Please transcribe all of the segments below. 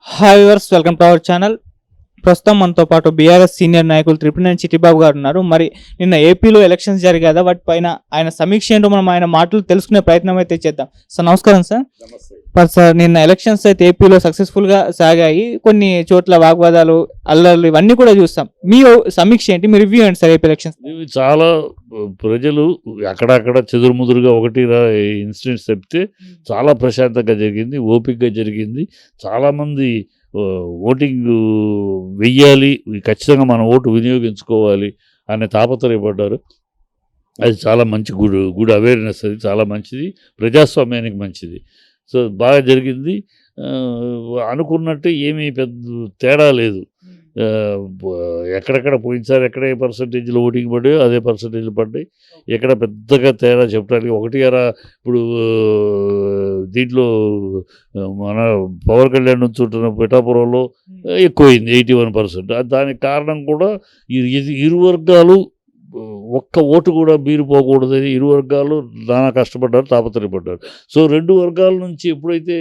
Hi viewers, welcome to our channel. ప్రస్తుతం మనతో పాటు బీఆర్ఎస్ సీనియర్ నాయకులు త్రిపురనేని చిట్టిబాబు గారు ఉన్నారు. మరి నిన్న ఏపీలో ఎలక్షన్స్ జరిగాయి కదా, వాటిపైన ఆయన సమీక్ష ఏంటో మనం ఆయన మాటలు తెలుసుకునే ప్రయత్నం అయితే చేద్దాం. సార్ నమస్కారం సార్. సార్ నిన్న ఎలక్షన్స్ అయితే ఏపీలో సక్సెస్ఫుల్గా సాగాయి. కొన్ని చోట్ల వాగ్వాదాలు, అల్లర్లు ఇవన్నీ కూడా చూస్తాం. మీ సమీక్ష ఏంటి, మీ రివ్యూ ఏంటి సార్ ఏపీ ఎలక్షన్స్? ఇవి చాలా ప్రజలు అక్కడక్కడ చెదురుముదురుగా ఒకటి ఇన్సిడెంట్స్ చెప్తే చాలా ప్రశాంతంగా జరిగింది, ఓపికగా జరిగింది. చాలామంది ఓటింగ్ వెయ్యాలి, ఖచ్చితంగా మన ఓటు వినియోగించుకోవాలి అనే తాపత్రయపడ్డారు. అది చాలా మంచి గుడ్ అవేర్నెస్, అది చాలా మంచిది, ప్రజాస్వామ్యానికి మంచిది. సో బాగా జరిగింది. అనుకున్నట్టు ఏమీ పెద్ద తేడా లేదు. ఎక్కడెక్కడ పోయినసారి ఎక్కడ ఏ పర్సంటేజ్లో ఓటింగ్ పడ్డాయో అదే పర్సంటేజ్లు పడ్డాయి. ఎక్కడ పెద్దగా తేడా చెప్పడానికి ఒకటి గారా. ఇప్పుడు దీంట్లో మన పవన్ కళ్యాణ్ నుంచి ఉంటున్న పిఠాపురంలో ఎక్కువైంది 81%. దానికి కారణం కూడా ఇరు వర్గాలు ఒక్క ఓటు కూడా బీరిపోకూడదని ఇరు వర్గాలు నానా కష్టపడ్డారు, తాపత్రయపడ్డారు. సో రెండు వర్గాల నుంచి ఎప్పుడైతే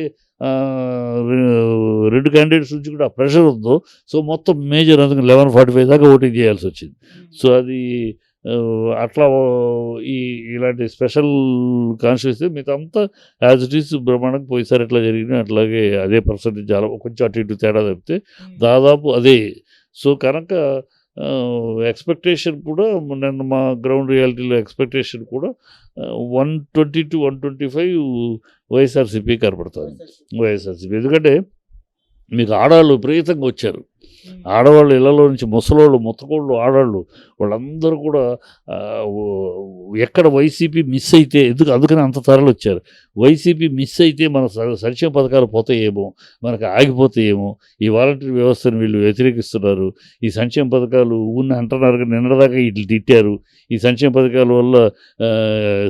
రెండు క్యాండిడేట్స్ నుంచి కూడా ప్రెషర్ ఉందో, సో మొత్తం మేజర్ అందుకని 11:45 దాకా ఓటింగ్ చేయాల్సి వచ్చింది. సో అది అట్లా ఇలాంటి స్పెషల్ కాన్స్టిట్యూన్సీ మిగతా అంతా యాజ్ ఇట్ ఈస్ బ్రహ్మాండంగా పోయిసారి ఎట్లా జరిగింది అట్లాగే అదే పర్సెంటేజ్, చాలా కొంచెం అటు ఇటు తేడా తప్పితే దాదాపు అదే. సో కనుక ఎక్స్పెక్టేషన్ కూడా నిన్న మా గ్రౌండ్ రియాలిటీలో ఎక్స్పెక్టేషన్ కూడా 120 to 125 వైఎస్ఆర్సీపీ కనపడుతుంది. వైఎస్ఆర్సీపీ ఎందుకంటే మీకు ఆడవాళ్ళు విపరీతంగా వచ్చారు. ఆడవాళ్ళు ఇళ్లలో నుంచి ముసలోళ్ళు, ముత్తకోళ్ళు, ఆడవాళ్ళు వాళ్ళందరూ కూడా ఎక్కడ వైసీపీ మిస్ అయితే అందుకని అంత తరలి వచ్చారు. వైసీపీ మిస్ అయితే మన సంక్షేమ పథకాలు పోతాయేమో, మనకు ఆగిపోతాయేమో, ఈ వాలంటీర్ వ్యవస్థను వీళ్ళు వ్యతిరేకిస్తున్నారు, ఈ సంక్షేమ పథకాలు అంటున్నారు. నిన్నదాకా వీళ్ళు తిట్టారు, ఈ సంక్షేమ పథకాల వల్ల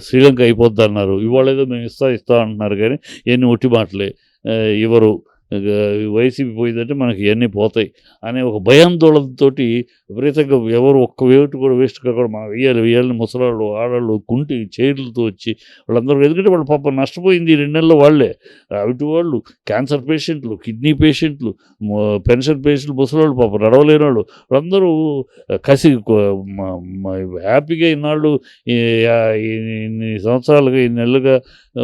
శ్రీలంక అయిపోద్ది అన్నారు. ఇవాళ ఏదో మేము ఇస్తా అంటున్నారు, కానీ ఎన్ని ఒట్టి మాటలే. ఎవరు వైసీపీ పోయిందంటే మనకి ఇవన్నీ పోతాయి అనే ఒక భయాందోళనతో విపరీతంగా ఎవరు ఒక్క వేటు కూడా వేస్ట్ కాకుండా మనం వేయాలని ముసలాళ్ళు, ఆడవాళ్ళు కుంటి చైర్లతో వచ్చి వాళ్ళందరూ, ఎందుకంటే వాళ్ళు పాపం నష్టపోయింది 2 నెలల్లో వాళ్ళే. అవిటి వాళ్ళు క్యాన్సర్ పేషెంట్లు, కిడ్నీ పేషెంట్లు, పెన్షన్ పేషెంట్లు, ముసలాళ్ళు పాపం నడవలేని వాళ్ళు వాళ్ళందరూ కసి హ్యాపీగా ఇన్నాళ్ళు ఇన్ని సంవత్సరాలుగా, ఇన్ని నెలలుగా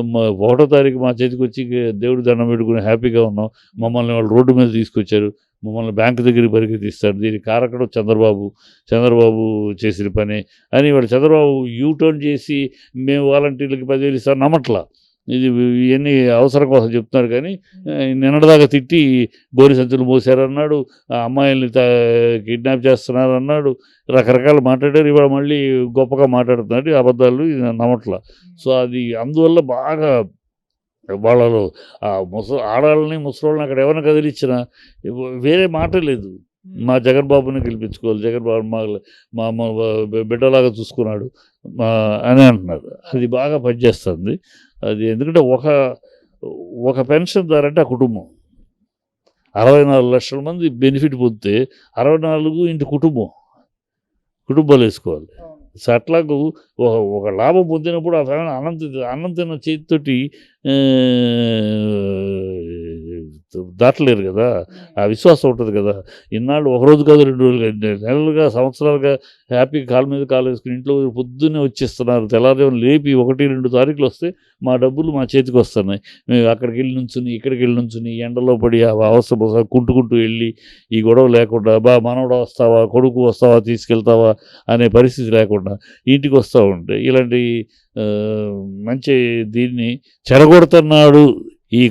1వ తారీఖు మా చేతికి వచ్చి దేవుడి దండం పెట్టుకుని హ్యాపీగా ఉన్నాం. మమ్మల్ని వాళ్ళు రోడ్డు మీద తీసుకొచ్చారు, మమ్మల్ని బ్యాంకు దగ్గరికి పరిగెత్తిస్తారు. దీనికి కారకుడు చంద్రబాబు చేసిన పని అని వాళ్ళు చంద్రబాబు యూటర్న్ చేసి మేము వాలంటీర్లకి 10,000 ఇస్తాను నమ్మట్లా. ఇవన్నీ అవసరం కోసం చెప్తున్నారు, కానీ నిన్నటిదాకా తిట్టి గోరి సంచులు మోసారన్నాడు, అమ్మాయిల్ని కిడ్నాప్ చేస్తున్నారన్నాడు, రకరకాలు మాట్లాడారు. ఇవాళ మళ్ళీ గొప్పగా మాట్లాడుతున్నాడు, అబద్ధాలు నమ్మట్లా. సో అది అందువల్ల బాగా వాళ్ళలో ఆడవాళ్ళని ముసలోళ్ళని అక్కడ ఎవరిని కదిలిచ్చినా వేరే మాట లేదు. మా జగన్ బాబుని గెలిపించుకోవాలి, జగన్ బాబు మా బిడ్డలాగా చూసుకున్నాడు అని అంటున్నారు. అది బాగా పనిచేస్తుంది. అది ఎందుకంటే ఒక పెన్షన్ ద్వారా అంటే ఆ కుటుంబం 64 లక్షల మంది బెనిఫిట్ పొందితే 64 ఇంటి కుటుంబాలు వేసుకోవాలి. సో అట్లాగూ ఒక లాభం పొందినప్పుడు ఆ ఫ్యామిలీ అన్నం తిన్న చేతితోటి దాటలేరు కదా, ఆ విశ్వాసం ఉంటుంది కదా. ఇన్నాళ్ళు ఒకరోజు కాదు, 2 రోజులు, నెలలుగా, సంవత్సరాలుగా హ్యాపీగా కాలు మీద కాలు వేసుకుని ఇంట్లో పొద్దున్నే వచ్చేస్తున్నారు. తెల్లారేమో లేపి 1-2 తారీఖులు వస్తే మా డబ్బులు మా చేతికి వస్తున్నాయి. మేము అక్కడికి వెళ్ళి నుంచుని ఇక్కడికి వెళ్ళి నుంచుని ఎండలో పడి ఆ అవస్థ కుంటుకుంటూ వెళ్ళి ఈ గొడవ లేకుండా మనవడు వస్తావా, కొడుకు వస్తావా, తీసుకెళ్తావా అనే పరిస్థితి లేకుండా ఇంటికి వస్తూ ఉంటే ఇలాంటి మంచి దీన్ని చెడగొడుతున్నాడు ఈ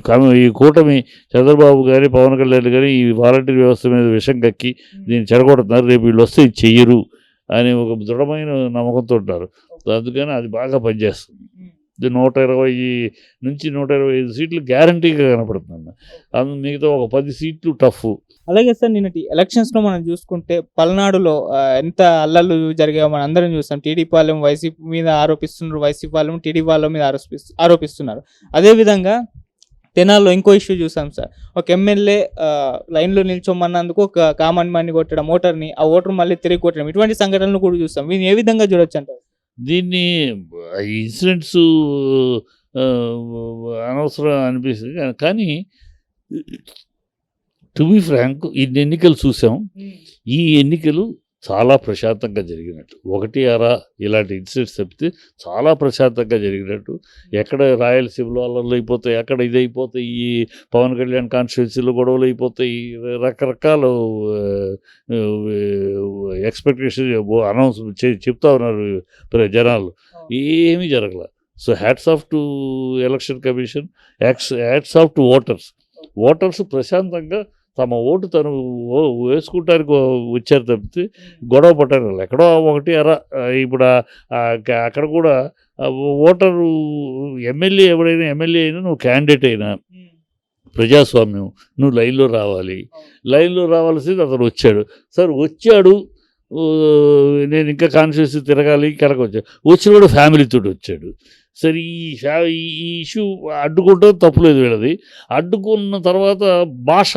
కూటమి. చంద్రబాబు కానీ పవన్ కళ్యాణ్ కానీ ఈ వాలంటీర్ వ్యవస్థ మీద విషం కక్కి దీన్ని చెడగొడుతున్నారు. రేపు వీళ్ళు వస్తే చెయ్యరు అని ఒక దృఢమైన నమ్మకంతో ఉంటారు. అందుకని అది బాగా పనిచేస్తుంది. 120 నుంచి 125 సీట్లు గ్యారంటీగా కనపడుతుంది. మిగతా ఒక 10 సీట్లు టఫ్. అలాగే సార్, నిన్నటి ఎలక్షన్స్లో మనం చూసుకుంటే పల్నాడులో ఎంత అల్లర్లు జరిగాయో మనం అందరం చూస్తాం. టీడీపీ వాళ్ళు వైసీపీ మీద ఆరోపిస్తున్నారు, వైసీపీ వాళ్ళు టీడీపీ వాళ్ళ మీద ఆరోపిస్తున్నారు. అదేవిధంగా తెనాల్లో ఇంకో ఇష్యూ చూసాం సార్. ఒక ఎమ్మెల్యే లైన్లో నిల్చోమన్నందుకు ఒక కామన్ మ్యాన్ని కొట్టడం, ఓటర్ని, ఆ ఓటర్ మళ్ళీ తిరిగి కొట్టడం, ఇటువంటి సంఘటనలు కూడా చూస్తాం. వీళ్ళు ఏ విధంగా చూడొచ్చు అంటారు? దీన్ని ఇన్సిడెంట్స్ అనవసరం అనిపిస్తుంది, కానీ టు బి ఫ్రాంక్ ఇన్ని ఎన్నికలు చూసాం. ఈ ఎన్నికలు చాలా ప్రశాంతంగా జరిగినట్టు, ఒకటి అరా ఇలాంటి ఇన్సిడెంట్స్ తప్పితే చాలా ప్రశాంతంగా జరిగినట్టు. ఎక్కడ రాయలసీమలో అల్లర్లు అయిపోతాయి, అక్కడ ఇది అయిపోతాయి, ఈ పవన్ కళ్యాణ్ కాన్స్టిట్యున్సీలో గొడవలు అయిపోతాయి, రకరకాల ఎక్స్పెక్టేషన్ అనౌన్స్ చెప్తా ఉన్నారు జనాలు. ఏమీ జరగల. So hats off to election commission, hats off to voters ప్రశాంతంగా తమ ఓటు తను వేసుకుంటానికి వచ్చారు తప్పితే గొడవ పట్టారు. ఎక్కడో ఒకటి అరా ఇప్పుడు అక్కడ కూడా ఓటరు ఎమ్మెల్యే ఎవడైనా ఎమ్మెల్యే అయినా నువ్వు క్యాండిడేట్ అయినా ప్రజాస్వామ్యం, నువ్వు లైన్లో రావాలి. లైన్లో రావాల్సింది అతను వచ్చాడు. నేను ఇంకా కాన్స్టిట్యూన్సీ తిరగాలి, కనుక వచ్చాడు. వచ్చినవాడు ఫ్యామిలీతో వచ్చాడు. సరే ఈ ఇష్యూ అడ్డుకుంటే తప్పులేదు వీళ్ళది. అడ్డుకున్న తర్వాత భాష,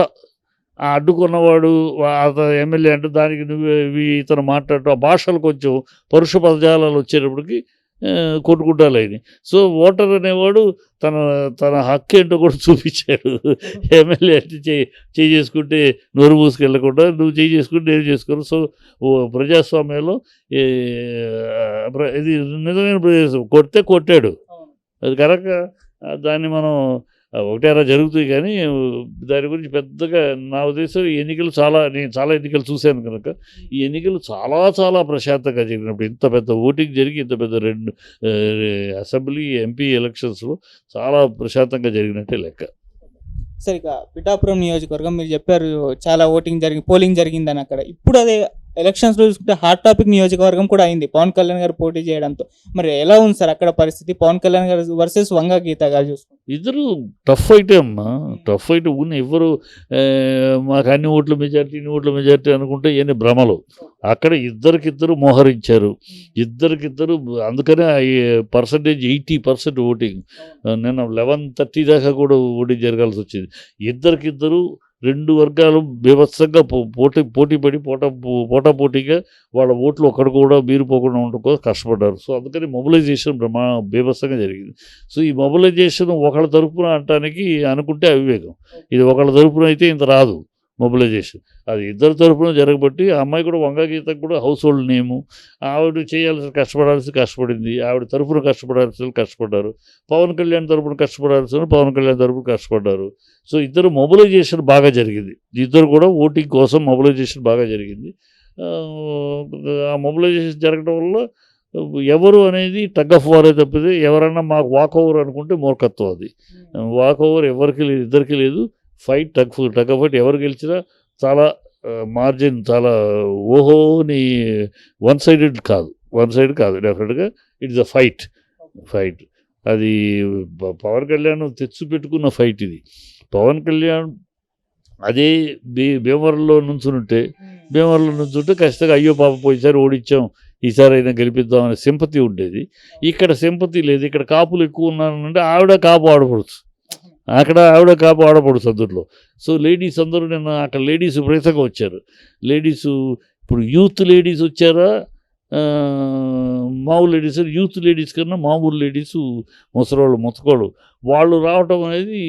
ఆ అడ్డుకున్నవాడు అతను ఎమ్మెల్యే అంటే దానికి ఇతను మాట్లాడటం, ఆ భాషలు కొంచెం పరుష పదజాలాలు వచ్చేటప్పటికి కొట్టుకుంటాలు అయినాయి. సో ఓటర్ అనేవాడు తన హక్కు ఏంటో కూడా చూపించాడు. ఎమ్మెల్యే అంటే చేయి చేసుకుంటే నోరు మూసుకెళ్ళకుండా, నువ్వు చేయి చేసుకుంటే నేను చేసుకోను. సో ప్రజాస్వామ్యంలో ఇది నిజమైన ప్రజాస్వామ్యం. కొట్టాడు, అది కరెక్ట్. దాన్ని మనం ఒకటే అలా జరుగుతుంది. కానీ దాని గురించి పెద్దగా నా ఉద్దేశం ఈ ఎన్నికలు నేను చాలా ఎన్నికలు చూశాను కనుక ఈ ఎన్నికలు చాలా చాలా ప్రశాంతంగా జరిగినప్పుడు, ఇంత పెద్ద ఓటింగ్ జరిగి ఇంత పెద్ద 2 అసెంబ్లీ ఎంపీ ఎలక్షన్స్లో చాలా ప్రశాంతంగా జరిగినట్టే లెక్క. సరే, ఇక పిఠాపురం నియోజకవర్గం మీరు చెప్పారు చాలా పోలింగ్ జరిగిందని. అక్కడ ఇప్పుడు అదే ఎలక్షన్స్లో చూసుకుంటే హాట్ టాపిక్ నియోజకవర్గం కూడా అయింది పవన్ కళ్యాణ్ గారు పోటీ చేయడంతో. మరి ఎలా ఉంది సార్ అక్కడ పరిస్థితి? పవన్ కళ్యాణ్ గారు వర్సెస్ వంగ గీత గారు చూసుకుంటే ఇద్దరు టఫ్ ఫైటే అమ్మా. టఫ్ ఫైట్ ఉన్న ఎవ్వరు మాకు అన్ని ఓట్ల మెజార్టీ అనుకుంటే ఇవన్నీ భ్రమలు. అక్కడ ఇద్దరికిద్దరు మోహరించారు. అందుకనే పర్సంటేజ్ 80% ఓటింగ్. నిన్న 11:30 దాకా కూడా ఓటింగ్ జరగాల్సి వచ్చింది. ఇద్దరికిద్దరు 2 వర్గాలు బీభత్సంగా పోటీపడి పోటాపోటీగా వాళ్ళ ఓట్లు ఒక్కడు కూడా బీరిపోకుండా ఉండడం కోసం కష్టపడ్డారు. సో అందుకని మొబిలైజేషన్ బీభత్సంగా జరిగింది. సో ఈ మొబిలైజేషన్ ఒకళ్ళ తరపున అంటానికి అనుకుంటే అవివేకం. ఇది ఒకళ్ళ తరపున అయితే ఇంత రాదు మొబిలైజేషన్. అది ఇద్దరు తరపున జరగబట్టి ఆ అమ్మాయి కూడా వంగ గీతకు కూడా హౌస్ హోల్డ్ నేము. ఆవిడ కష్టపడింది. ఆవిడ తరపున కష్టపడ్డారు. పవన్ కళ్యాణ్ తరపున కష్టపడ్డారు. సో ఇద్దరు మొబిలైజేషన్ బాగా జరిగింది. ఇద్దరు కూడా ఓటింగ్ కోసం మొబిలైజేషన్ బాగా జరిగింది. ఆ మొబిలైజేషన్ జరగడం వల్ల ఎవరు అనేది టగ్ ఆఫ్ వారే తప్పితే ఎవరన్నా మాకు వాక్ ఓవర్ అనుకుంటే మూర్ఖత్వం. అది వాక్ ఓవర్ ఎవరికి లేదు, ఇద్దరికి లేదు. Fight tug of fight. ఎవరు గెలిచినా చాలా మార్జిన్, చాలా ఓహోని వన్ సైడ్ కాదు. డెఫినెట్గా ఇట్స్ అ ఫైట్. అది పవన్ కళ్యాణ్ తెచ్చిపెట్టుకున్న ఫైట్ ఇది. పవన్ కళ్యాణ్ అదే భీమవరంలో నుంచుంటే ఖచ్చితంగా అయ్యో పాప పోయిసారి ఓడించాం, ఈసారి అయినా గెలిపిద్దాం అనే సింపతి ఉండేది. ఇక్కడ సింపతి లేదు. ఇక్కడ కాపులు ఎక్కువ ఉన్నారంటే ఆవిడ కాపు ఆడపడచ్చు, అందులో. సో లేడీస్ అందరూ నిన్న అక్కడ లేడీస్ విపరీతంగా వచ్చారు. ఇప్పుడు యూత్ లేడీస్ వచ్చారా, మామూలు లేడీస్? యూత్ లేడీస్ కన్నా మామూలు లేడీసు, ముసకోళ్ళు వాళ్ళు రావటం అనేది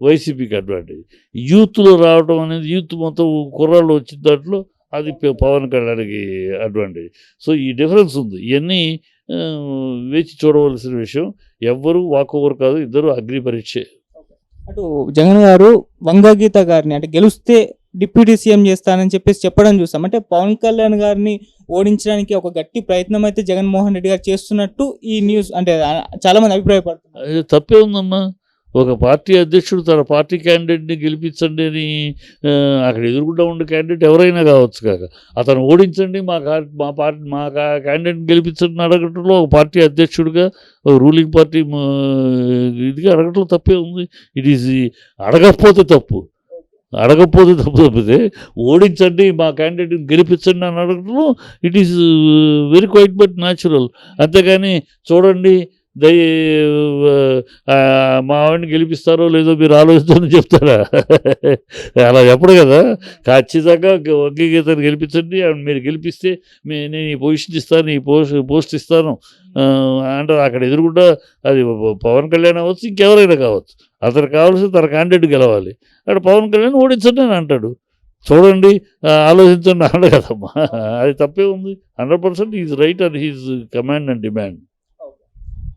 వైసీపీకి అడ్వాంటేజ్. యూత్లో రావటం అనేది, యూత్ మొత్తం కుర్రాళ్ళు వచ్చిన దాంట్లో అది పవన్ కళ్యాణ్కి అడ్వాంటేజ్. సో ఈ డిఫరెన్స్ ఉంది. ఇవన్నీ వేచి చూడవలసిన విషయం. ఎవ్వరూ వాక్ ఓవర్ కాదు, ఇద్దరు అగ్ని పరీక్షే. అటు జగన్ గారు వంగ గీత గారిని అంటే గెలిస్తే డిప్యూటీ సీఎం చేస్తానని చెప్పడం చూసాం. అంటే పవన్ కళ్యాణ్ గారిని ఓడించడానికి ఒక గట్టి ప్రయత్నం అయితే జగన్మోహన్ రెడ్డి గారు చేస్తున్నట్టు ఈ న్యూస్ అంటే చాలా మంది అభిప్రాయపడుతున్నారు. తప్పే ఉందమ్మా. ఒక పార్టీ అధ్యక్షుడు తన పార్టీ క్యాండిడేట్ని గెలిపించండి అని అక్కడ ఎదురుకుండా ఉండే క్యాండిడేట్ ఎవరైనా కావచ్చు కాక అతను ఓడించండి, మా క్యాండిడేట్ని గెలిపించండి అడగటంలో ఒక పార్టీ అధ్యక్షుడిగా, ఒక రూలింగ్ పార్టీ ఇదిగా అడగటంలో తప్పే ఉంది. ఇట్ ఈజ్ అడగకపోతే తప్పితే ఓడించండి, మా క్యాండిడేట్ని గెలిపించండి అని అడగటంలో it is very quite but natural. అంతేగాని చూడండి దయ మా ఆవిడని గెలిపిస్తారో లేదో మీరు ఆలోచిస్తారని చెప్తారా? అలా చెప్పడు కదా. ఖచ్చితంగా ఒకే గీతను గెలిపించండి, మీరు గెలిపిస్తే నేను ఈ పొజిషన్ ఇస్తాను, ఈ పోస్ట్ ఇస్తాను అంటారు. అక్కడ ఎదురుగుండా అది పవన్ కళ్యాణ్ అవ్వచ్చు, ఇంకెవరైనా కావచ్చు. అతను కావాల్సి తన క్యాండిడేట్ గెలవాలి. అక్కడ పవన్ కళ్యాణ్ ఓడించండి అని అంటాడు. చూడండి, ఆలోచించండి అన్నాడు కదమ్మా. అది తప్పే ఉంది. 100% is right and he's command and demand.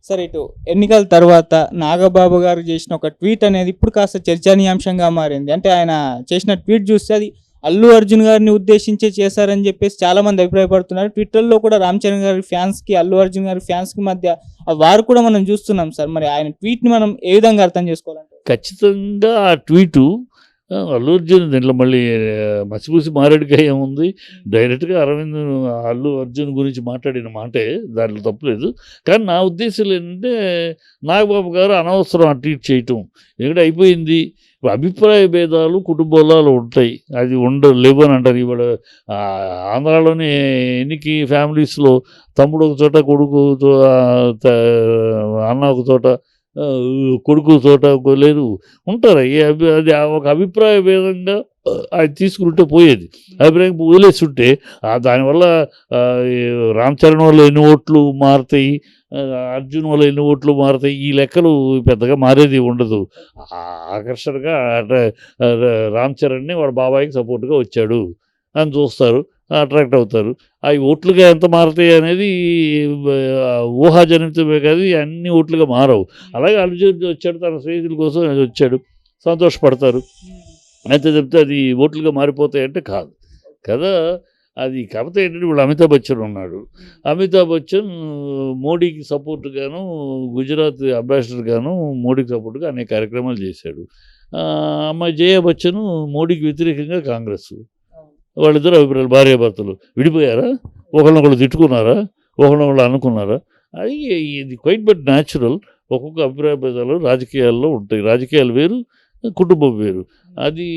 సరే, ఇటు ఎన్నికల తర్వాత నాగబాబు గారు చేసిన ఒక ట్వీట్ అనేది ఇప్పుడు కాస్త చర్చనీయాంశంగా మారింది. అంటే ఆయన చేసిన ట్వీట్ చూస్తే అది అల్లు అర్జున్ గారిని ఉద్దేశించి చేశారని చెప్పేసి చాలా మంది అభిప్రాయపడుతున్నారు. ట్విట్టర్లో కూడా రామ్ చరణ్ గారి ఫ్యాన్స్కి, అల్లు అర్జున్ గారి ఫ్యాన్స్కి మధ్య వారు కూడా మనం చూస్తున్నాం సార్. మరి ఆయన ట్వీట్ని మనం ఏ విధంగా అర్థం చేసుకోవాలంటే? ఖచ్చితంగా ఆ ట్వీటు అల్లు అర్జున్ దీంట్లో మళ్ళీ మసిపూసి మారేడుకాయ ఏముంది. డైరెక్ట్గా అరవింద్ అల్లు అర్జున్ గురించి మాట్లాడిన మాటే, దాంట్లో తప్పులేదు. కానీ నా ఉద్దేశం ఏంటంటే నాగబాబు గారు అనవసరం ఆ ట్వీట్ చేయటం. ఎందుకంటే అయిపోయింది. అభిప్రాయ భేదాలు కుటుంబాలలో ఉంటాయి, అది లేవు అని అంటారు. ఇవాళ ఆంధ్రాలోని ఎన్నికి ఫ్యామిలీస్లో తమ్ముడు ఒక చోట, కొడుకు అన్న ఒక చోట, కొడుకు చోట లేదు ఉంటారు. అది ఒక అభిప్రాయ భేదంగా అది తీసుకుంటే పోయేది. అభిప్రాయం వదిలేసి ఉంటే దానివల్ల రామ్ చరణ్ వల్ల ఎన్ని ఓట్లు మారుతాయి, అర్జున్ వల్ల ఎన్ని ఓట్లు మారుతాయి, ఈ లెక్కలు పెద్దగా మారేది ఉండదు. ఆకర్షణగా రామ్ చరణ్ని వాడు బాబాయికి సపోర్ట్గా వచ్చాడు అని చూస్తారు, అట్రాక్ట్ అవుతారు. అవి ఓట్లుగా ఎంత మారుతాయి అనేది ఊహాజనితమే కాదు, అన్ని ఓట్లుగా మారవు. అలాగే అర్జున్ వచ్చాడు, తన స్నేహితుల కోసం వచ్చాడు, సంతోషపడతారు. అయితే చెప్తే అది ఓట్లుగా మారిపోతాయంటే కాదు కదా. అది కాకపోతే ఏంటంటే ఇప్పుడు అమితాబ్ బచ్చన్ ఉన్నాడు. అమితాబ్ బచ్చన్ మోడీకి సపోర్ట్గాను, గుజరాత్ అంబాసిడర్గాను మోడీకి సపోర్ట్గా అనేక కార్యక్రమాలు చేశాడు. అమ్మాయి జయా బచ్చన్ మోడీకి వ్యతిరేకంగా కాంగ్రెస్. వాళ్ళిద్దరు అభిప్రాయాలు భార్యాభర్తలు విడిపోయారా, ఒకళ్ళనొకళ్ళు తిట్టుకున్నారా, ఒకళ్ళనొకళ్ళు అనుకున్నారా? అది ఇది క్వైట్ బట్ న్యాచురల్. ఒక్కొక్క అభిప్రాయ భేదాలు రాజకీయాల్లో ఉంటాయి. రాజకీయాలు వేరు, కుటుంబం వేరు. అది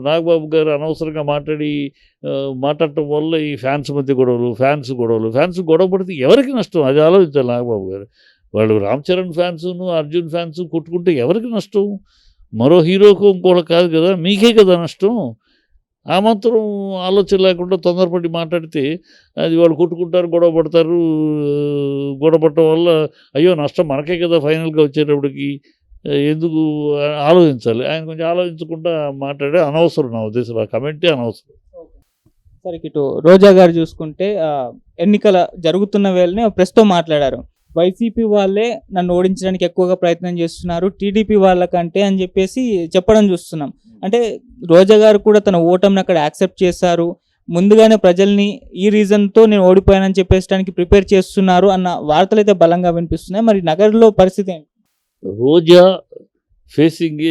నాగబాబు గారు అనవసరంగా మాట్లాడటం వల్ల ఈ ఫ్యాన్స్ మధ్య గొడవలు, ఫ్యాన్స్ గొడవ పడితే ఎవరికి నష్టం? అది ఆలోచించాలి నాగబాబు గారు. వాళ్ళు రామ్ చరణ్ ఫ్యాన్సును, అర్జున్ ఫ్యాన్స్ కొట్టుకుంటే ఎవరికి నష్టం? మరో హీరోకు ఇంకోళ్ళకి కాదు కదా, మీకే కదా నష్టం. ఆ మాత్రం ఆలోచన లేకుండా తొందరపడి మాట్లాడితే అది వాళ్ళు కొట్టుకుంటారు, గొడవ పడటం వల్ల అయ్యో నష్టం మనకే కదా ఫైనల్గా వచ్చేటప్పటికి. ఎందుకు ఆలోచించాలి? ఆయన కొంచెం ఆలోచించకుండా మాట్లాడే అనవసరం. నా ఉద్దేశం ఆ కమెంటే అనవసరం. సరే, ఇటు రోజా గారు చూసుకుంటే ఎన్నికల జరుగుతున్న వేళనే ప్రెస్తో మాట్లాడారు. వైసీపీ వాళ్ళే నన్ను ఓడించడానికి ఎక్కువగా ప్రయత్నం చేస్తున్నారు టీడీపీ వాళ్ళకంటే అని చెప్పేసి చెప్పడం చూస్తున్నాం. అంటే రోజా గారు కూడా తన ఓటమిని అక్కడ యాక్సెప్ట్ చేశారు, ముందుగానే ప్రజల్ని ఈ రీజన్తో నేను ఓడిపోయానని చెప్పేసడానికి ప్రిపేర్ చేస్తున్నారు అన్న వార్తలు అయితే బలంగా వినిపిస్తున్నాయి. మరి నగర్లో పరిస్థితి ఏంటి? రోజా ఫేసింగ్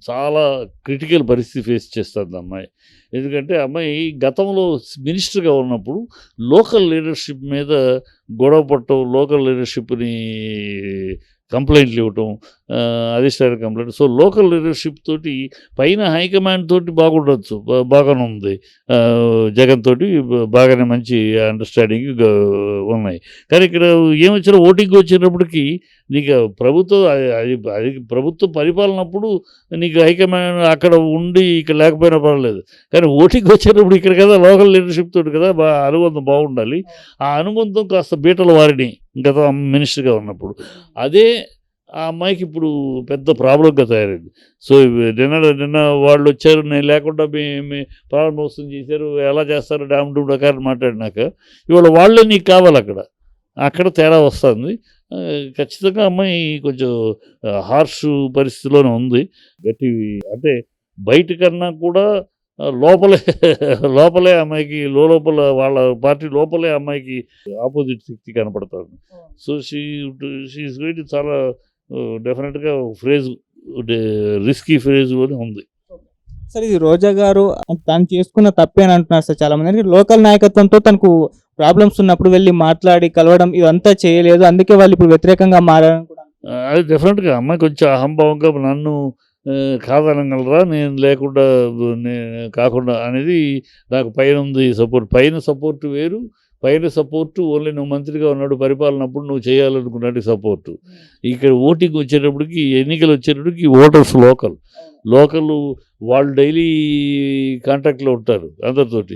చాలా క్రిటికల్ పరిస్థితి ఫేస్ చేస్తుంది అమ్మాయి. ఎందుకంటే అమ్మాయి గతంలో మినిస్టర్గా ఉన్నప్పుడు లోకల్ లీడర్షిప్ మీద గొడవ పడటం, లోకల్ లీడర్షిప్ని కంప్లైంట్లు ఇవ్వటం, అధిష్టాన కంప్లైంట్. సో లోకల్ లీడర్షిప్ తోటి పైన హైకమాండ్ తోటి బాగుండొచ్చు, బాగానే ఉంది, జగన్ తోటి బాగానే మంచి అండర్స్టాండింగ్ ఉన్నాయి. కానీ ఇక్కడ ఏమొచ్చినా ఓటింగ్ వచ్చేటప్పటికి నీకు అది ప్రభుత్వ పరిపాలనప్పుడు నీకు హైకమాండ్ అక్కడ ఉండి ఇక్కడ లేకపోయినా పర్వాలేదు. కానీ ఓటింగ్ వచ్చేటప్పుడు ఇక్కడ కదా లోకల్ లీడర్షిప్ తోటి కదా అనుబంధం బాగుండాలి. ఆ అనుబంధం కాస్త బీటల వారిని గత మినిస్టర్గా ఉన్నప్పుడు అదే ఆ అమ్మాయికి ఇప్పుడు పెద్ద ప్రాబ్లంగా తయారైంది. సో నిన్న వాళ్ళు వచ్చారు, నేను లేకుండా మీ ప్రారంభోత్సవం చేశారు, ఎలా చేస్తారు డామ్ డూమ్ డకారని మాట్లాడినాక ఇవాళ వాళ్ళే నీకు కావాలి. అక్కడ తేడా వస్తుంది. ఖచ్చితంగా అమ్మాయి కొంచెం హార్ష్ పరిస్థితిలోనే ఉంది. గట్టి అంటే బయట కన్నా కూడా లోపలే అమ్మాయికి లోపల వాళ్ళ పార్టీ లోపలే అమ్మాయికి ఆపోజిట్ శక్తి కనపడుతుంది. సో షీఈస్ గోయింగ్ టు చాలా డెఫినెట్గా రిస్కీ ఫ్రేజ్లోనే ఉంది. సార్, ఇది రోజా గారు తను చేసుకున్న తప్పేని అంటున్నారు సార్ చాలా మంది. లోకల్ నాయకత్వంతో తనకు ప్రాబ్లమ్స్ ఉన్నప్పుడు వెళ్ళి మాట్లాడి కలవడం ఇదంతా చేయలేదు, అందుకే వాళ్ళు ఇప్పుడు వ్యతిరేకంగా మారారని కూడా. అది డెఫినెట్గా అమ్మాయి కొంచెం అహంభావంగా నన్ను కాదనగలరా, నేను లేకుండా కాకుండా అనేది నాకు పైన ఉంది సపోర్ట్. పైన సపోర్ట్ వేరు, పైన సపోర్టు ఓన్లీ నువ్వు మంత్రిగా ఉన్నాడు పరిపాలనప్పుడు నువ్వు చేయాలనుకున్నట్టు సపోర్టు. ఇక్కడ ఓటింగ్ వచ్చేటప్పటికి ఎన్నికలు వచ్చేటప్పటికి ఓటర్స్ లోకల్ వాళ్ళు డైలీ కాంటాక్ట్లో ఉంటారు అందరితోటి.